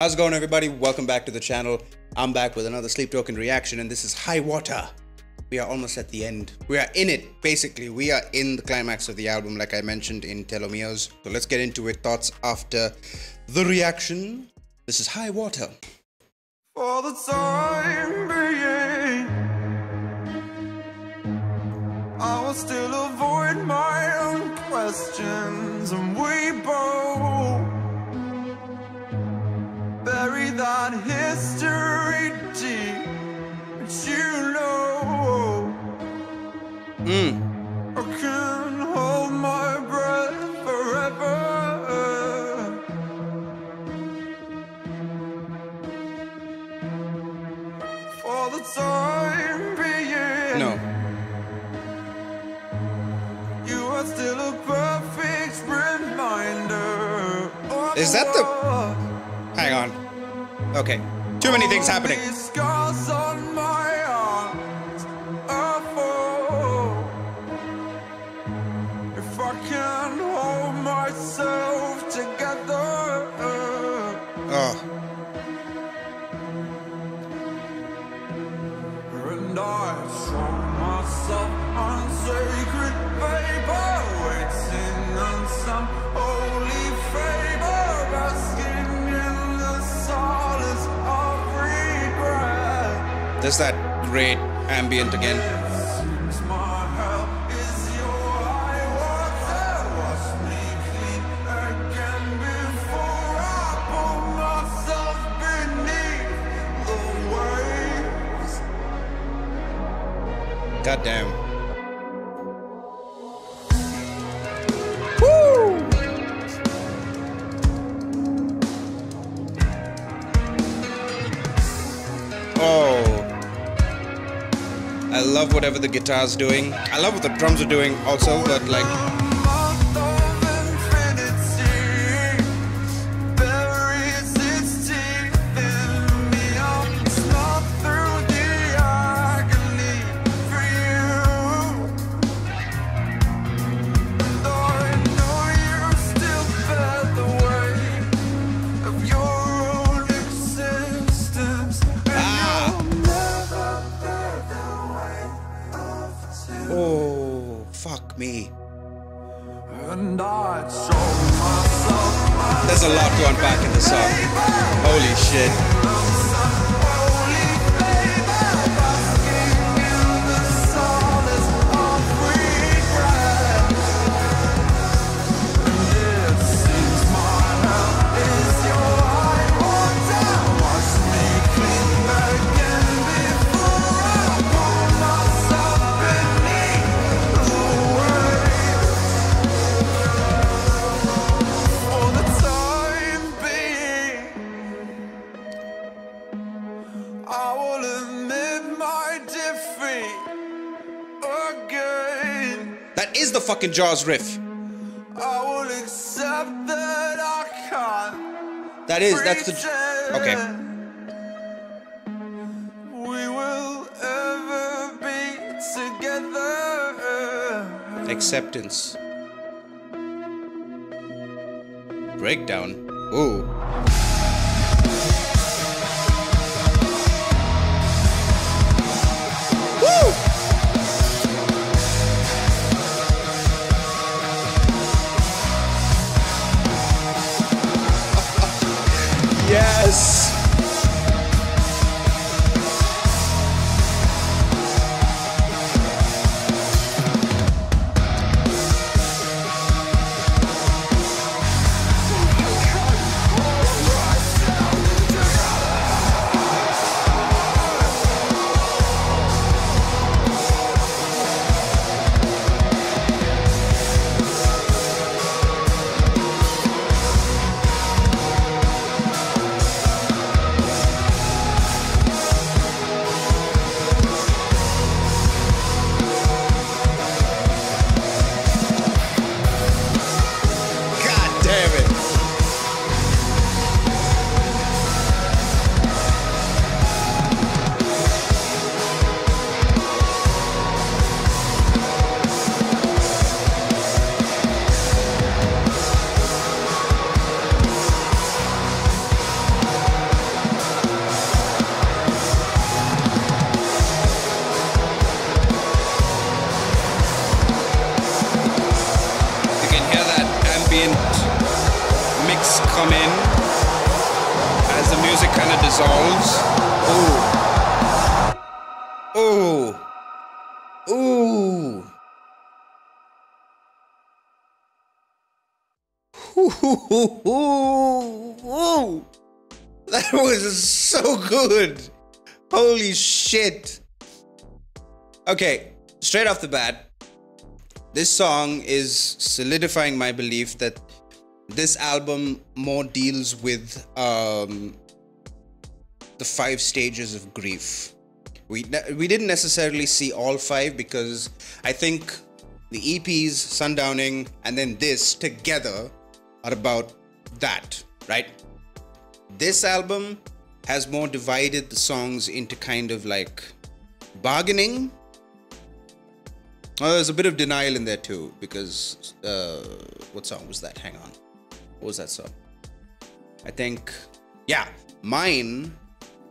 How's it going, everybody? Welcome back to the channel. I'm back with another Sleep Token reaction, and this is High Water. We are almost at the end. We are in it, basically. We are in the climax of the album, like I mentioned in Telomeres. So let's get into it. Thoughts after the reaction. This is High Water. For the time being, I will still avoid my own questions, and we both bury that history deep. But you know, I can hold my breath forever. For the time being, No. you are still a perfect reminder. Is that the... Hang on. Okay. Too many things happening. These scars on my arms are full. If I can hold myself together. Oh. And I throw myself on sacred vapor, waiting on some holy favor, basking in the solace of regret. There's that great ambient again. Seems my hell is your high water. Wash me clean again before I pull myself beneath the waves. God damn. Oh, I love whatever the guitar's doing. I love what the drums are doing also, but like, oh, fuck me. And I show myself. There's a lot to unpack in this song. Holy shit. I will admit my defeat again. That is the fucking Jaws riff. I will accept that I can't. That's the... Okay. We will ever be together. Acceptance. Breakdown. Ooh. Yes! dissolves. Ooh. Ooh. Ooh. Ooh. That was so good. Holy shit. Okay, straight off the bat, this song is solidifying my belief that this album more deals with the 5 stages of grief. We didn't necessarily see all 5 because I think the EPs, Sundowning, and then this together are about that, right? This album has more divided the songs into kind of like bargaining. Oh, there's a bit of denial in there too, because what song was that? Hang on. What was that song? I think, yeah, Mine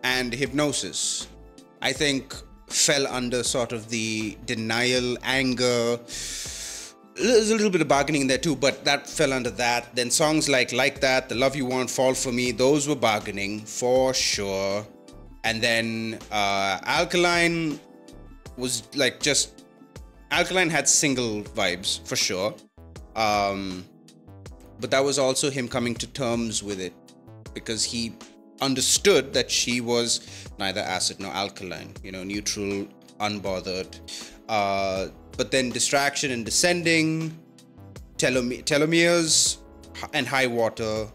and Hypnosis, I think, fell under sort of the denial, anger. There's a little bit of bargaining in there too, but that fell under that. Then songs like That, The Love You Want, Fall For Me, those were bargaining for sure. And then Alkaline was like just... Alkaline had single vibes for sure. But that was also him coming to terms with it because he understood that she was neither acid nor alkaline, you know, neutral, unbothered. But then Distraction and Descending, Telomeres and High Water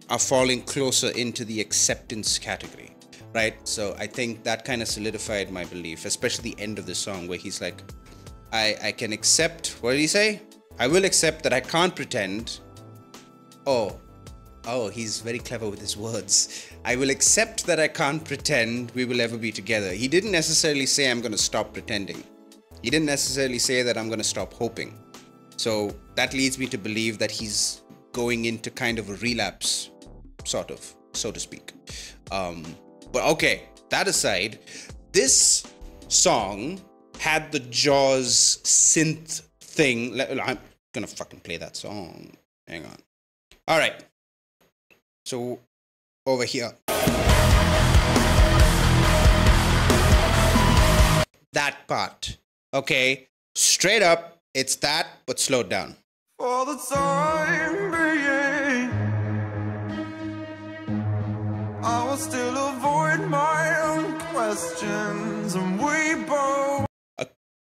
are falling closer into the acceptance category, right? So I think that kind of solidified my belief, especially the end of the song where he's like, I can accept, what did he say? I will accept that I can't pretend. Oh, he's very clever with his words. I will accept that I can't pretend we will ever be together. He didn't necessarily say I'm going to stop pretending. He didn't necessarily say that I'm going to stop hoping. So that leads me to believe that he's going into kind of a relapse, sort of, so to speak. But okay, that aside, this song had the Jaws synth thing. I'm gonna fucking play that song. Hang on. All right. So over here. That part. Okay. Straight up, it's that, but slowed down. For the time being, I will still avoid my own questions, and we both...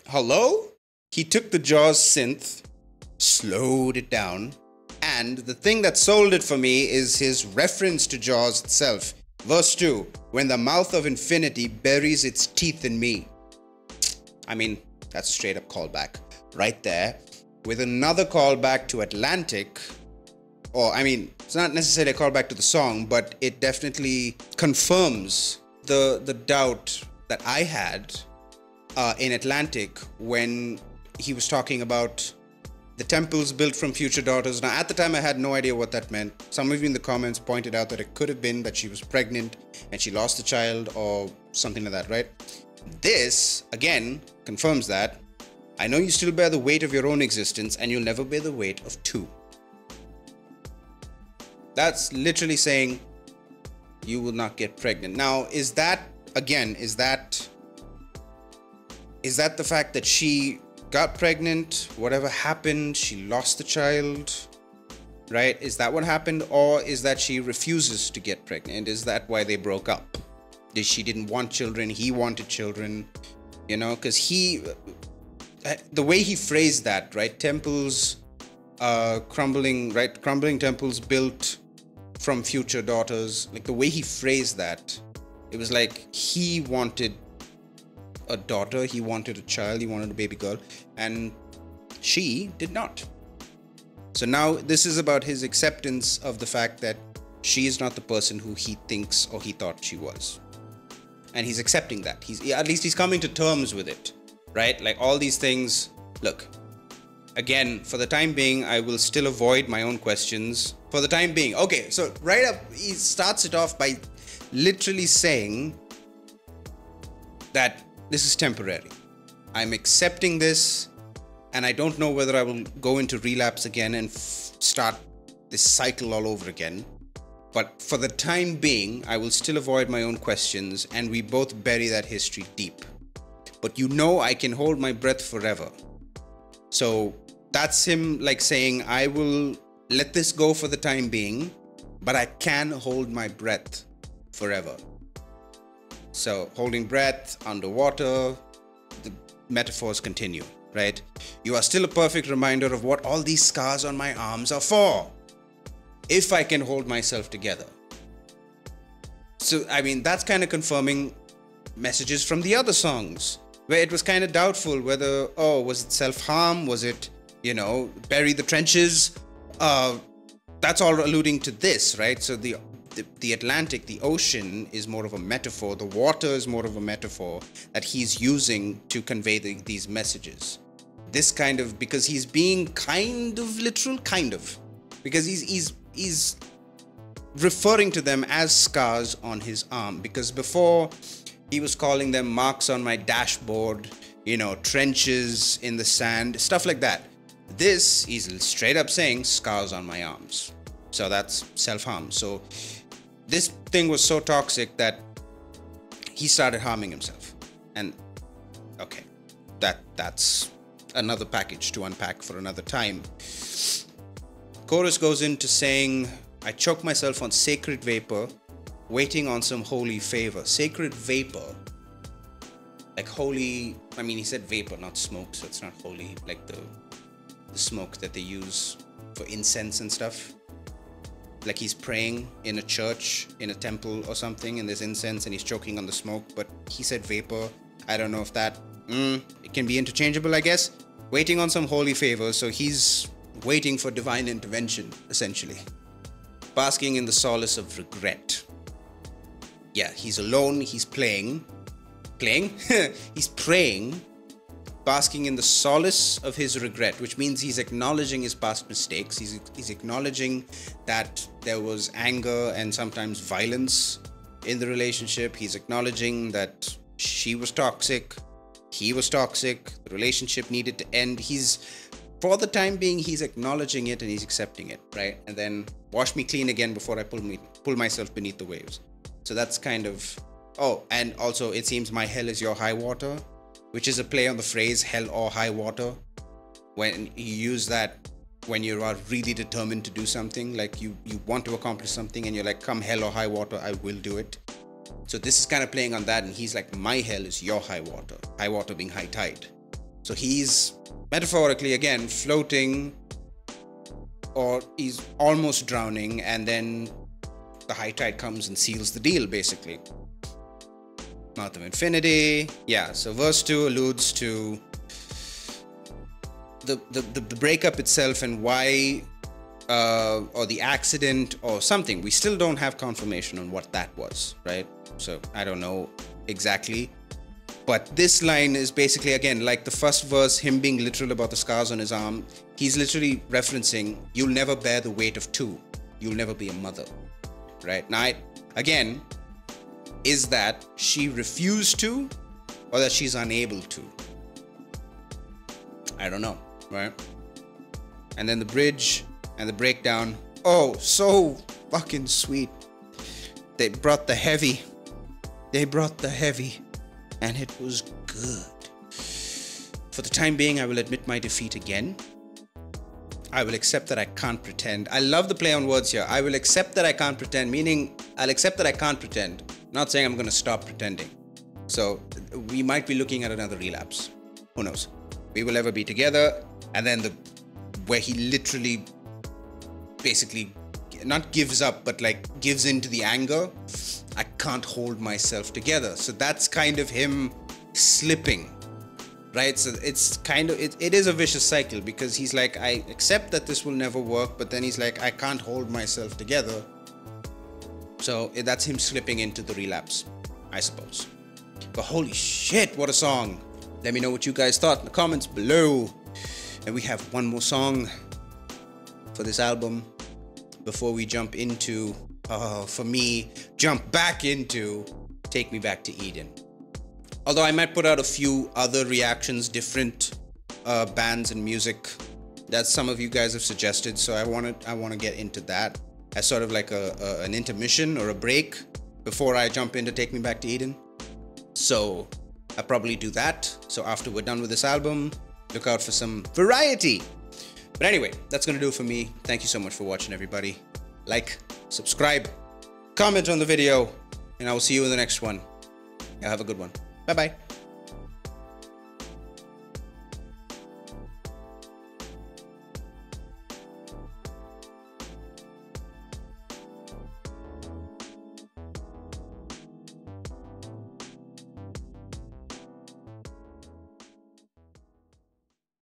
Hello? He took the Jaws synth, slowed it down, and the thing that sold it for me is his reference to Jaws itself. Verse 2, when the mouth of infinity buries its teeth in me. I mean, that's a straight up callback right there, with another callback to Atlantic. Or, I mean, it's not necessarily a callback to the song, but it definitely confirms the doubt that I had in Atlantic when he was talking about the temples built from future daughters. Now, at the time, I had no idea what that meant. Some of you in the comments pointed out that it could have been that she was pregnant and she lost a child or something like that, right? This, again, confirms that. I know you still bear the weight of your own existence and you'll never bear the weight of two. That's literally saying you will not get pregnant. Now, is that, again, is that the fact that she got pregnant, whatever happened, she lost the child, right? Is that what happened? Or is that she refuses to get pregnant? Is that why they broke up? She didn't want children, he wanted children, you know, because the way he phrased that, right? Temples crumbling, right? Crumbling temples built from future daughters. Like the way he phrased that, it was like he wanted a daughter, he wanted a child, he wanted a baby girl, and she did not. So now this is about his acceptance of the fact that she is not the person who he thinks or he thought she was. And he's accepting that. At least he's coming to terms with it, right? Like all these things, look, again, for the time being, I will still avoid my own questions. For the time being. Okay, so right up, he starts it off by literally saying that this is temporary. I'm accepting this, and I don't know whether I will go into relapse again and start this cycle all over again. But for the time being, I will still avoid my own questions and we both bury that history deep. But you know I can hold my breath forever. So that's him like saying, I will let this go for the time being, but I can hold my breath forever. So holding breath, underwater, the metaphors continue, right? You are still a perfect reminder of what all these scars on my arms are for. If I can hold myself together. So, I mean, that's kind of confirming messages from the other songs, where it was kind of doubtful whether, oh, was it self-harm? Was it, bury the trenches? That's all alluding to this, right? So the Atlantic, the ocean, is more of a metaphor. The water is more of a metaphor that he's using to convey these messages. This kind of, because he's being kind of literal, because he's referring to them as scars on his arm, because before he was calling them marks on my dashboard, trenches in the sand, stuff like that. This, he's straight up saying scars on my arms. So that's self-harm. So this thing was so toxic that he started harming himself. And okay, that's another package to unpack for another time. Chorus goes into saying, I choke myself on sacred vapor, waiting on some holy favor. Sacred vapor, like holy, I mean, he said vapor, not smoke, so it's not holy, like the smoke that they use for incense and stuff. Like he's praying in a church, in a temple or something, and there's incense and he's choking on the smoke, but he said vapor. I don't know if that, it can be interchangeable, I guess. Waiting on some holy favor, so he's waiting for divine intervention, essentially. Basking in the solace of regret. Yeah, he's alone, he's playing, he's praying, basking in the solace of his regret, which means he's acknowledging his past mistakes. He's acknowledging that there was anger and sometimes violence in the relationship. He's acknowledging that she was toxic, he was toxic, the relationship needed to end. For the time being, he's acknowledging it and he's accepting it, right? And then wash me clean again before I pull myself beneath the waves. So that's kind of, oh, and also it seems my hell is your high water, which is a play on the phrase hell or high water. When you use that when you are really determined to do something, like you want to accomplish something and you're like, come hell or high water, I will do it. So this is kind of playing on that, and he's like, my hell is your high water being high tide. So he's metaphorically, again, floating, or he's almost drowning, and then the high tide comes and seals the deal, basically. Mouth of Infinity. Yeah, so verse 2 alludes to the breakup itself and why, or the accident or something. We still don't have confirmation on what that was, right? So I don't know exactly. But this line is basically, again, like the first verse, him being literal about the scars on his arm. He's literally referencing, you'll never bear the weight of two. You'll never be a mother, right? Now, again, is that she refused to, or that she's unable to? I don't know, right? And then the bridge and the breakdown. Oh, so fucking sweet. They brought the heavy. And it was good. For the time being, I will admit my defeat again. I will accept that I can't pretend. I love the play on words here. I will accept that I can't pretend, meaning I'll accept that I can't pretend. Not saying I'm going to stop pretending. So we might be looking at another relapse. Who knows? We will ever be together. And then where he literally basically not gives up, but like gives into the anger. I can't hold myself together. So that's kind of him slipping, right? So it's kind of, it is a vicious cycle, because he's like, I accept that this will never work, but then he's like, I can't hold myself together. So that's him slipping into the relapse, I suppose. But holy shit, what a song. Let me know what you guys thought in the comments below. And we have one more song for this album before we jump into, for me, jump back into Take Me Back to Eden. Although I might put out a few other reactions, different bands and music that some of you guys have suggested, so I want to get into that. as sort of like an intermission or a break before I jump into Take Me Back to Eden. So I'll probably do that. So after we're done with this album, look out for some variety. But anyway, that's gonna do it for me. Thank you so much for watching, everybody. Like, subscribe, comment on the video, and I will see you in the next one. Y'all have a good one. Bye-bye.